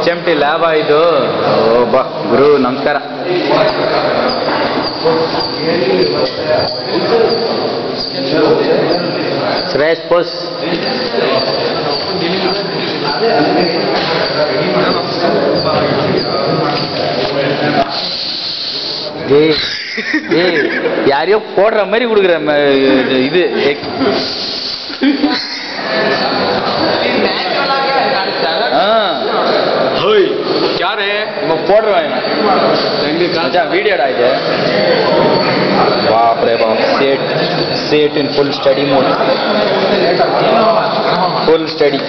HMT lab ಇದು. ಬಾ ಗುರು ನಮಸ್ಕಾರ. ಶ್ರೇಯಸ್ ಪೋಸ್ யாரையோ போடுற மாதிரி கொடுக்குற இது யாரு போடுறேன் வீடியோடா இது. बाप रे बाप. Set in full study mode. Full study.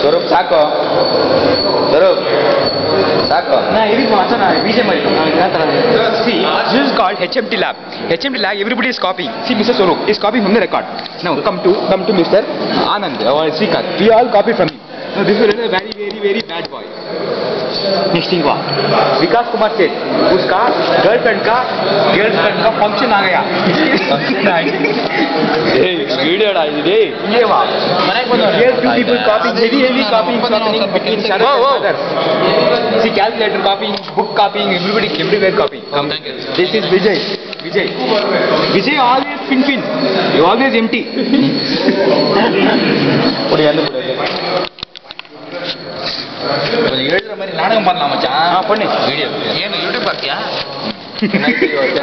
स्वरूप साको स्वरूप साको ना इधर माचा ना बीजे मरी क्या तरह see this is called HMT lab. HMT lab everybody is copying. See Mr. Swarup is copying from the record. Now come to Mr. Anand or Srikanth. We all copy from him. Now this is a very bad boy. Next thing हुआ विकास कुमार सेठ, उसका girlfriend का function आ गया. Video डाली ये वाह two people copying heavy copying between others. See calculator copying, book copying, everywhere copying. This is Vijay always fin you always empty. ಹೇಳಿದ್ರ ಮರಿ ನಾಟಕ ಮಾಡಲ್ಲ ಮಚ್ಚ. ಬನ್ನಿ ವಿಡಿಯೋ ಏನು ಯೂಟ್ಯೂಬ್ ಹಾಕ್ಯಾ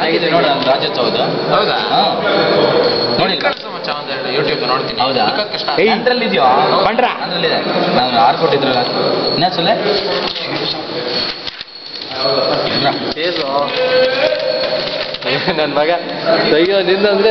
ಆಗಿದೆ ನೋಡಿ. ನಾನು ರಾಜ್ಯೋತ್ಸವದ ಹೌದಾ ನೋಡಿ ಮಚ್ಚ ಒಂದೆರಡು ಯೂಟ್ಯೂಬ್ ನೋಡ್ತೀನಿ. ಹೌದಾ ಅಂದ್ರಲ್ಲಿ ಇದೆಯೋ ಬಂಡ್ರ ಅಂದ್ರಲ್ಲಿದೆ. ನಾನು 6 ಕೊಟ್ಟಿದ್ರಲ್ಲ ಇನ್ನೊಂದು ಸಲ ನನ್ನ ಮಗ ತೆಗಿಯೋ ನಿಂದಂದ್ರೆ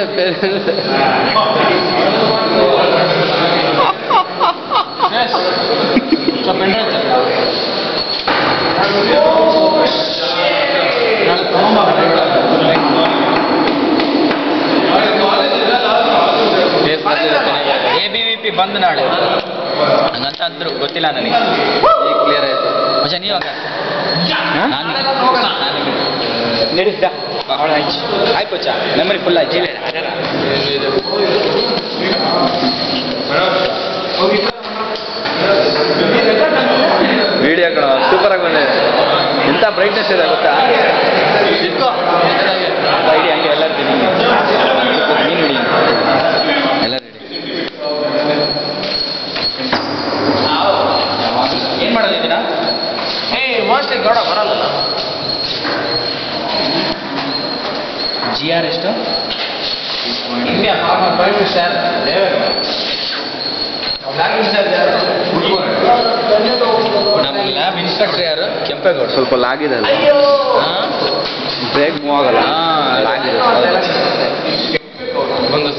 ABVP ಬಂದ್ ನಾಳೆ ಹಂಗಂತ ಅಂದ್ರು ಗೊತ್ತಿಲ್ಲ ನನಗೆ. ಈಗ ಕ್ಲಿಯರ್ ಆಯ್ತು ಮಚ್ಚ. ನೀವು ನಡೀತಾ ಆಯ್ತು ಮಚ್ಚ. ಮೆಮರಿ ಫುಲ್ ಆಯ್ತು. ವಿಡಿಯೋ ಕಣ ಸೂಪರ್ ಆಗಿ ಬಂದಿದೆ. ಎಂಥ ಬ್ರೈಟ್ನೆಸ್ ಇದೆ ಗೊತ್ತಾ. ಐಡಿ ಹಂಗೆ ಎಲ್ಲರೂ ತಿನ್ನಿ ನೀನು ಹಿಡಿ ಎಲ್ಲ ರೆಡಿ. ಏನು ಮಾಡೋದಿದ್ದೀನ ಮೋಸ್ಟ್ಲಿ ಗೌಡ ಬರಲ್ಲ. GR ಎಷ್ಟು ಇಂಡಿಯಾ ಫಾರ್ಮರ್ ಪ್ರೈಮ್ ಮಿನಿಸ್ಟರ್ ನಮ್ಮ ಲ್ಯಾಬ್ ಇನ್ಸ್ಟ್ರಕ್ಟರ್ ಯಾರು? ಕೆಂಪೇಗೌಡ. ಸ್ವಲ್ಪ ಲಾಗಿದೆ ಅಲ್ಲ, ಬ್ರೇಕ್ ಮೂವ್ ಆಗಲ್ಲ. ಲಾಗಿದೆ ಒಂದು